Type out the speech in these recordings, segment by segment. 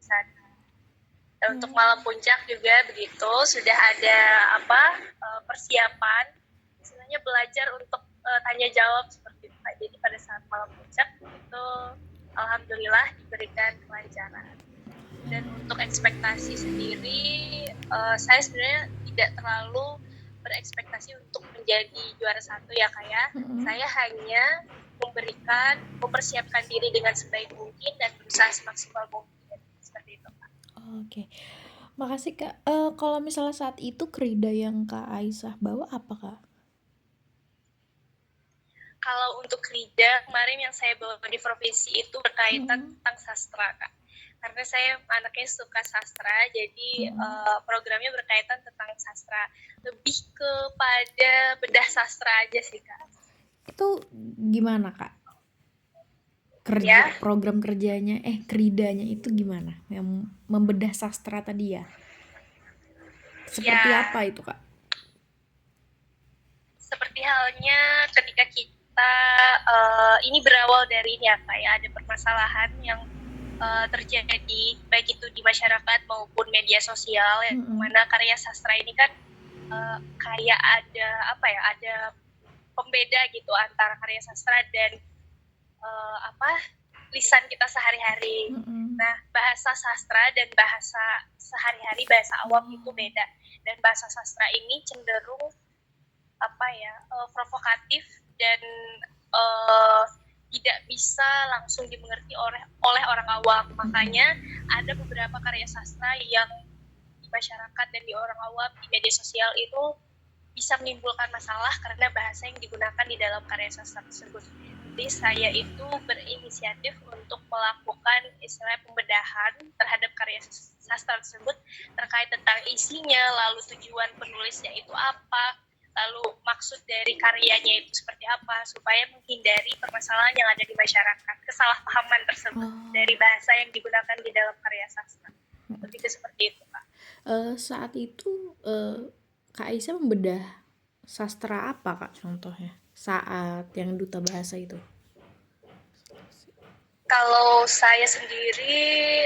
sana. Dan untuk malam puncak juga begitu, sudah ada persiapan, sebenarnya belajar untuk tanya jawab seperti itu. Jadi pada saat malam puncak itu alhamdulillah diberikan kelancaran. Dan untuk ekspektasi sendiri, saya sebenarnya tidak terlalu berekspektasi untuk menjadi juara 1 ya Kak ya. Saya hanya mempersiapkan diri dengan sebaik mungkin dan berusaha semaksimal mungkin, seperti itu Kak. Oke. Makasih Kak. Kalau misalnya saat itu krida yang Kak Aisyah bawa apa Kak? Kalau untuk krida kemarin yang saya bawa di provinsi itu berkaitan tentang sastra Kak. Karena saya anaknya suka sastra, jadi programnya berkaitan tentang sastra. Lebih kepada bedah sastra aja sih Kak. Itu gimana Kak? Program kerjanya, kridanya itu gimana? Yang membedah sastra tadi ya? Seperti apa itu Kak? Seperti halnya ketika kita, ini berawal dari ini ya Kak ya, ada permasalahan yang terjadi baik itu di masyarakat maupun media sosial yang mana karya sastra ini kan kayak ada pembeda gitu antara karya sastra dan lisan kita sehari-hari. Nah, bahasa sastra dan bahasa sehari-hari, bahasa awam itu beda. Dan bahasa sastra ini cenderung provokatif dan tidak bisa langsung dimengerti oleh orang awam. Makanya ada beberapa karya sastra yang di masyarakat dan di orang awam di media sosial itu bisa menimbulkan masalah karena bahasa yang digunakan di dalam karya sastra tersebut. Jadi saya itu berinisiatif untuk melakukan istilah pembedahan terhadap karya sastra tersebut terkait tentang isinya, lalu tujuan penulisnya itu apa, lalu maksud dari karyanya itu seperti apa, supaya menghindari permasalahan yang ada di masyarakat, kesalahpahaman tersebut dari bahasa yang digunakan di dalam karya sastra. Lebih ke seperti itu Kak. Saat itu Kak Aisyah membedah sastra apa Kak contohnya saat yang duta bahasa itu? Kalau saya sendiri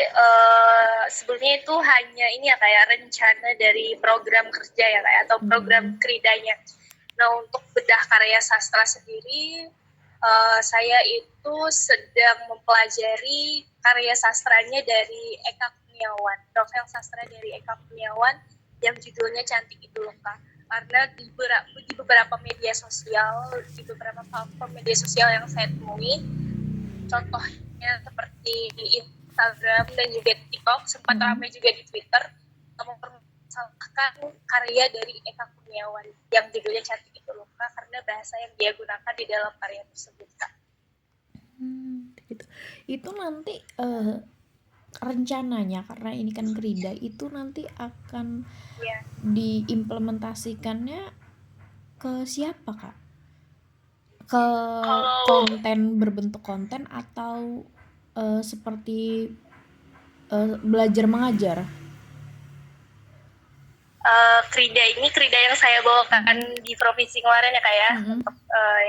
sebelumnya itu hanya ini ya kayak rencana dari program kerja ya kayak atau program kridanya. Nah untuk bedah karya sastra sendiri saya itu sedang mempelajari karya sastranya dari Eka Kurniawan, novel sastra dari Eka Kurniawan yang judulnya Cantik Itu loh Kak. Karena di beberapa media sosial, di beberapa platform media sosial yang saya temui, contohnya seperti di Instagram dan juga di TikTok, sempat ramai juga di Twitter, mempermasalahkan karya dari Eka Kurniawan yang judulnya Cantik Itu loh Kak, karena bahasa yang dia gunakan di dalam karya tersebut Kak. Gitu. Itu nanti rencananya karena ini kan krida itu nanti akan diimplementasikannya ke siapa Kak? Ke berbentuk konten atau seperti belajar mengajar? Krida yang saya bawakan di provinsi kemarin ya Kak ya, untuk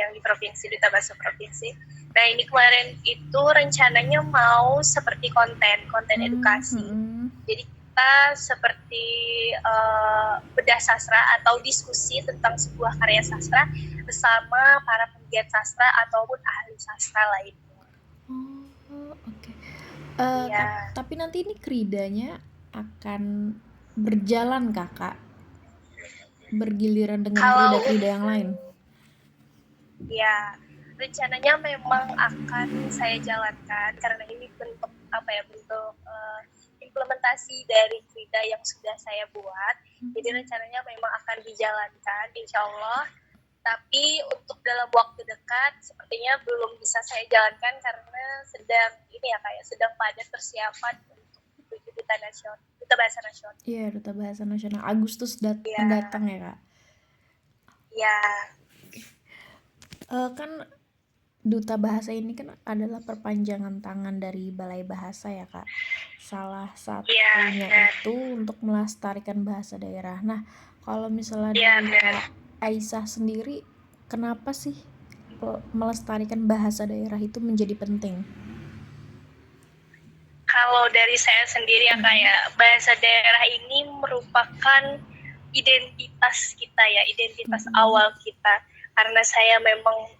yang di provinsi, Duta Bahasa Provinsi. Nah ini kemarin itu rencananya mau seperti konten edukasi. Jadi kita seperti bedah sastra atau diskusi tentang sebuah karya sastra bersama para penggiat sastra ataupun ahli sastra lainnya. Oke. Tapi nanti ini kridanya akan berjalan Kakak? Bergiliran dengan krida-krida yang lain? Ya, rencananya memang akan saya jalankan karena ini bentuk implementasi dari krida yang sudah saya buat. Jadi rencananya memang akan dijalankan, insya Allah. Tapi untuk dalam waktu dekat sepertinya belum bisa saya jalankan karena sedang padat persiapan untuk menuju Duta Bahasa Nasional. Iya, Duta Bahasa Nasional Agustus mendatang ya Kak? Iya. Kan Duta Bahasa ini kan adalah perpanjangan tangan dari Balai Bahasa ya Kak. Salah satunya itu untuk melestarikan bahasa daerah. Nah, kalau misalnya dari Kak Aisyah sendiri, kenapa sih melestarikan bahasa daerah itu menjadi penting? Kalau dari saya sendiri ya kayak bahasa daerah ini merupakan identitas kita ya, identitas awal kita. Karena saya memang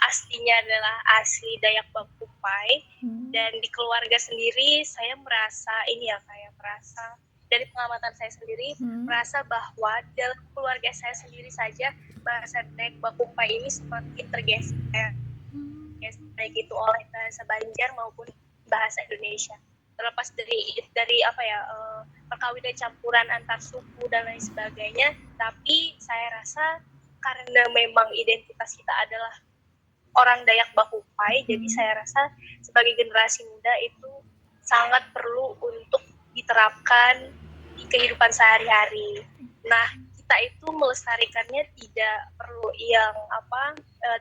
aslinya adalah asli Dayak Bakumpai, dan di keluarga sendiri saya merasa ini ya, kayak merasa dari pengamatan saya sendiri merasa bahwa dalam keluarga saya sendiri saja bahasa Dayak Bakumpai ini semakin tergeser baik itu oleh bahasa Banjar maupun bahasa Indonesia. Terlepas dari apa ya, perkawinan campuran antar suku dan lain sebagainya, tapi saya rasa karena memang identitas kita adalah orang Dayak Bakumpai, jadi saya rasa sebagai generasi muda itu sangat perlu untuk diterapkan di kehidupan sehari-hari. Nah, kita itu melestarikannya tidak perlu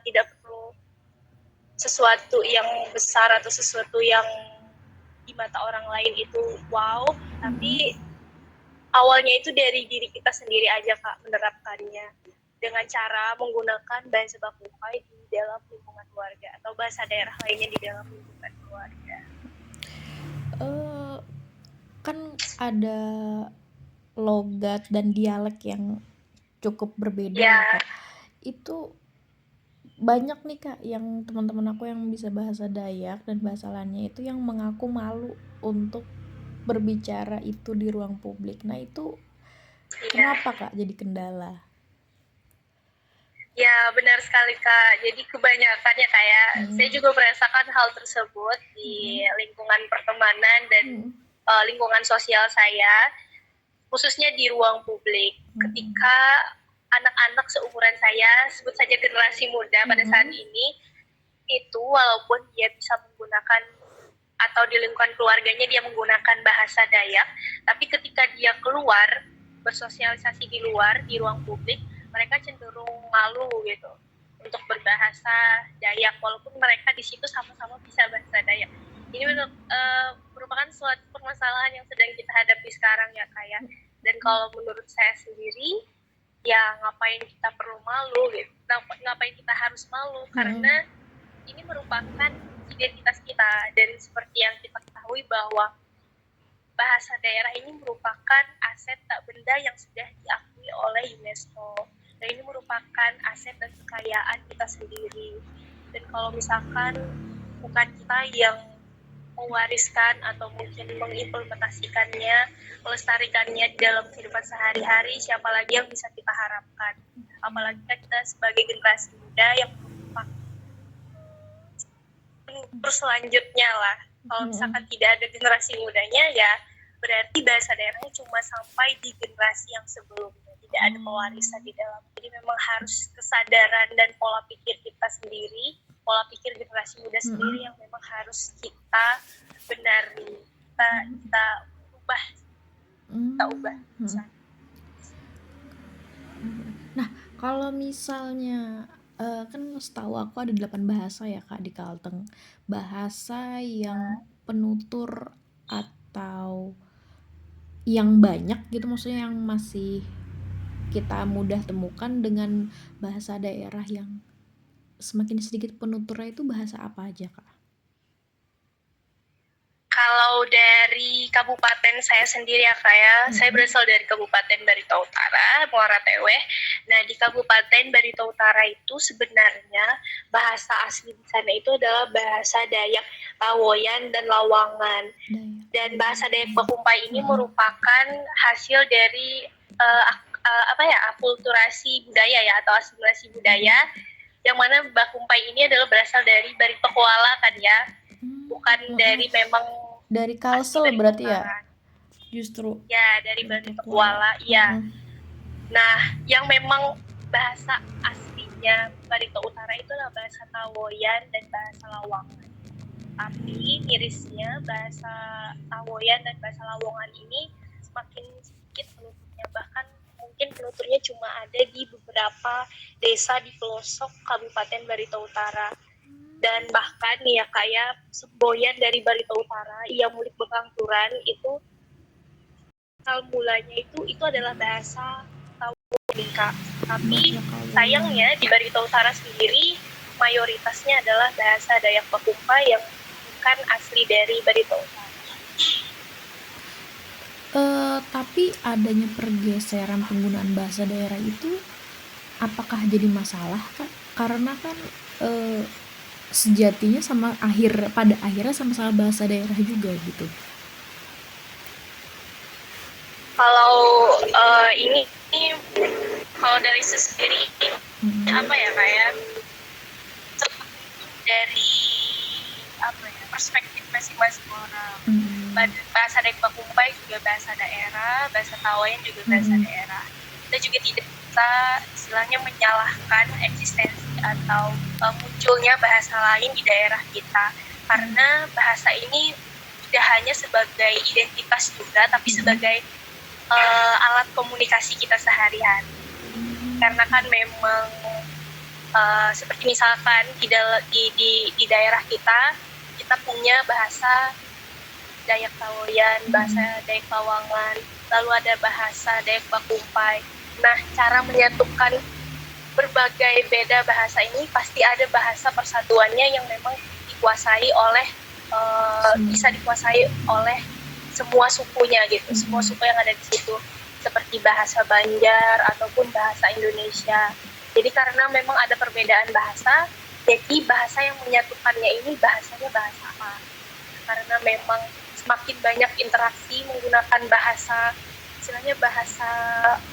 tidak perlu sesuatu yang besar atau sesuatu yang di mata orang lain itu wow, tapi awalnya itu dari diri kita sendiri aja Kak, menerapkannya dengan cara menggunakan bahasa Bakumpai di dalam lingkungan keluarga atau bahasa daerah lainnya di dalam lingkungan keluarga. Kan ada logat dan dialek yang cukup berbeda ya Kak. Itu banyak nih Kak yang teman-teman aku yang bisa bahasa Dayak dan bahasa lainnya itu yang mengaku malu untuk berbicara itu di ruang publik. Nah itu kenapa Kak jadi kendala? Ya benar sekali Kak, jadi kebanyakannya kayak saya juga merasakan hal tersebut di lingkungan pertemanan dan lingkungan sosial saya, khususnya di ruang publik. Ketika anak-anak seumuran saya, sebut saja generasi muda pada saat ini, itu walaupun dia bisa menggunakan atau di lingkungan keluarganya dia menggunakan bahasa Dayak, tapi ketika dia keluar bersosialisasi di luar, di ruang publik, mereka cenderung malu gitu untuk berbahasa Dayak, walaupun mereka di situ sama-sama bisa bahasa Dayak. Ini merupakan suatu permasalahan yang sedang kita hadapi sekarang ya Kak. Dan kalau menurut saya sendiri, ya ngapain kita perlu malu gitu, ngapain kita harus malu, karena ini merupakan identitas kita. Dan seperti yang kita ketahui bahwa bahasa daerah ini merupakan aset tak benda yang sudah diakui oleh UNESCO, dan ini merupakan aset dan kekayaan kita sendiri. Dan kalau misalkan bukan kita yang mewariskan atau mungkin mengimplementasikannya, melestarikannya dalam kehidupan sehari-hari, siapa lagi yang bisa kita harapkan? Apalagi kita sebagai generasi muda yang terus selanjutnya lah. Kalau misalkan tidak ada generasi mudanya, ya berarti bahasa daerahnya cuma sampai di generasi yang sebelumnya, tidak ada pewarisan di dalam. Jadi memang harus kesadaran dan pola pikir kita sendiri, pola pikir generasi muda sendiri yang memang harus kita benari, kita ubah. Nah, kalau misalnya kan setahu aku ada 8 bahasa ya Kak di Kalteng. Bahasa yang penutur atau yang banyak gitu, maksudnya yang masih kita mudah temukan dengan bahasa daerah yang semakin sedikit penuturnya, itu bahasa apa aja Kak? Kalau dari kabupaten saya sendiri ya Kak, saya berasal dari Kabupaten Barito Utara, Muara Teweh. Nah, di Kabupaten Barito Utara itu sebenarnya bahasa asli di sana itu adalah bahasa Dayak Tawoyan dan Lawangan. Dan bahasa Dayak Bakumpai ini merupakan hasil dari akulturasi budaya ya, atau asimilasi budaya, yang mana Bakumpai ini adalah berasal dari Barito Kuala kan ya, bukan dari memang dari Kalsel berarti ya, justru ya dari Barito Kuala ya. Nah, yang memang bahasa aslinya Barito Utara itu adalah bahasa Tawoyan dan bahasa Lawangan. Tapi mirisnya bahasa Tawoyan dan bahasa Lawangan ini semakin sedikit penuturnya, bahkan mungkin penuturnya cuma ada di beberapa desa di pelosok Kabupaten Barito Utara. Dan bahkan nih ya kayak semboyan dari Barito Utara yang mulik Bekangturan itu asal mulanya itu adalah bahasa Tawoyan Kak. Tapi sayangnya di Barito Utara sendiri mayoritasnya adalah bahasa Dayak Bakumpai yang bukan asli dari Barito Utara. Tapi adanya pergeseran penggunaan bahasa daerah itu apakah jadi masalah, Kak? Karena kan sejatinya pada akhirnya sama-sama bahasa daerah juga gitu. Kalau ini kalau dari sendiri apa ya kayak dari apa ya perspektif masing-masing orang. Bahasa Dayak Pakumpai juga bahasa daerah, bahasa Tawayan juga bahasa daerah. Kita juga tidak bisa istilahnya menyalahkan eksistensi atau munculnya bahasa lain di daerah kita, karena bahasa ini tidak hanya sebagai identitas juga, tapi sebagai alat komunikasi kita sehari-hari. Karena kan memang seperti misalkan di daerah kita punya bahasa Dayak Tawayan, bahasa Dayak Pawangan, lalu ada bahasa Dayak Pakumpai. Nah, cara menyatukan berbagai beda bahasa ini pasti ada bahasa persatuannya yang memang dikuasai oleh bisa dikuasai oleh semua sukunya gitu, semua suku yang ada di situ, seperti bahasa Banjar ataupun bahasa Indonesia. Jadi karena memang ada perbedaan bahasa, jadi bahasa yang menyatukannya ini bahasanya bahasa apa? Karena memang semakin banyak interaksi menggunakan bahasa, istilahnya bahasa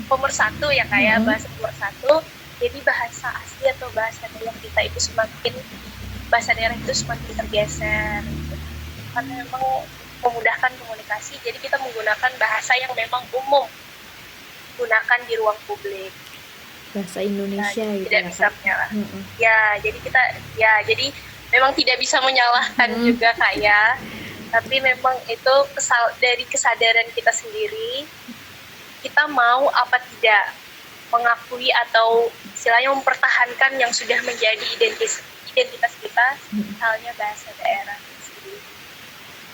pemersatu ya kayak bahasa pemersatu, jadi bahasa asli atau bahasa daerah kita itu bahasa daerah itu semakin tergeser gitu. Karena memang memudahkan komunikasi, jadi kita menggunakan bahasa yang memang umum gunakan di ruang publik, bahasa Indonesia gitu tidak bisa menyalahkan. Jadi memang tidak bisa menyalahkan juga kayak, tapi memang itu dari kesadaran kita sendiri, kita mau apa tidak mengakui atau istilahnya mempertahankan yang sudah menjadi identitas kita, halnya bahasa daerah.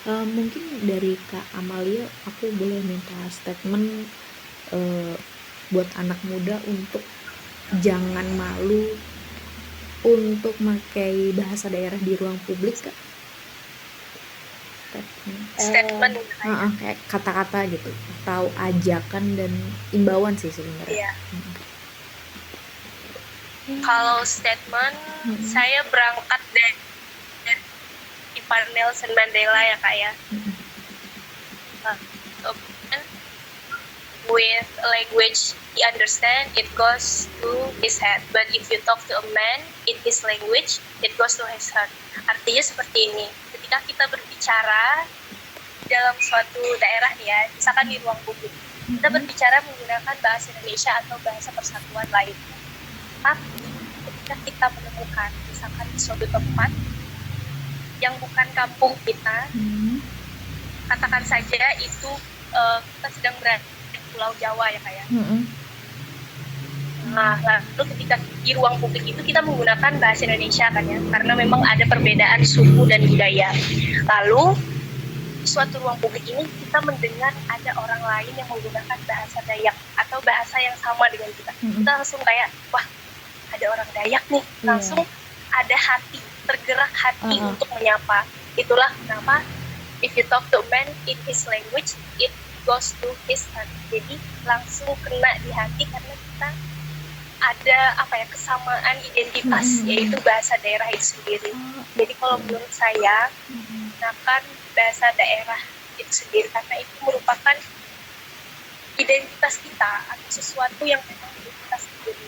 Mungkin dari Kak Amalia aku boleh minta statement buat anak muda untuk jangan malu untuk memakai bahasa daerah di ruang publik, Kak. Statement kayak kata-kata gitu atau ajakan dan imbauan sih sebenarnya. Kalau statement, saya berangkat dari Nelson Mandela ya Kak ya. With language he understand, it goes to his head. But if you talk to a man in his language, it goes to his heart. Artinya seperti ini. Ketika kita berbicara dalam suatu daerah ya, misalkan di ruang publik, kita berbicara menggunakan bahasa Indonesia atau bahasa persatuan lainnya. Tapi ketika kita menemukan misalkan di suatu tempat yang bukan kampung kita, katakan saja itu kita sedang berada di Pulau Jawa ya kayak. Nah, lalu ketika di ruang publik itu kita menggunakan bahasa Indonesia kan ya, karena memang ada perbedaan suku dan budaya. Lalu di suatu ruang publik ini kita mendengar ada orang lain yang menggunakan bahasa Dayak atau bahasa yang sama dengan kita. Kita langsung kayak, wah ada orang Dayak nih, langsung ada hati, tergerak hati untuk menyapa. Itulah kenapa if you talk to a man in his language, it goes to his heart. Jadi langsung kena di hati karena kita ada kesamaan identitas, yaitu bahasa daerah itu sendiri. Jadi kalau menurut saya, gunakan bahasa daerah itu sendiri karena itu merupakan identitas kita atau sesuatu yang memang kita sendiri.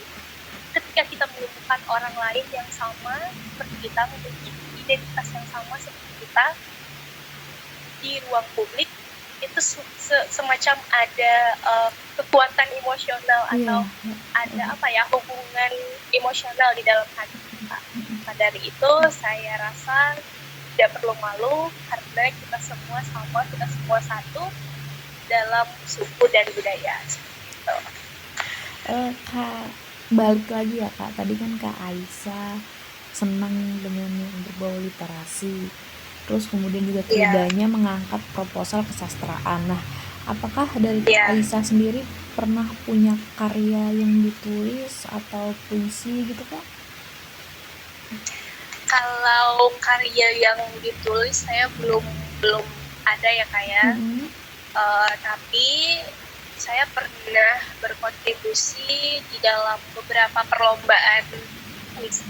Ketika kita menemukan orang lain yang sama seperti kita, memiliki identitas yang sama seperti kita di ruang publik, itu semacam ada kekuatan emosional atau ada hubungan emosional di dalam hati kita. Nah, dari itu saya rasa tidak perlu malu karena kita semua sama, kita semua satu dalam suku dan budaya. Gitu. Kak, balik lagi ya Kak, tadi kan Kak Aisyah senang dengan yang berbau literasi, terus kemudian juga ketiganya mengangkat proposal kesastraan. Nah, apakah dari Kak Aisyah sendiri pernah punya karya yang ditulis atau puisi gitu Kak? Kalau karya yang ditulis saya belum ada ya Kak ya. Tapi pernah berkontribusi di dalam beberapa perlombaan puisi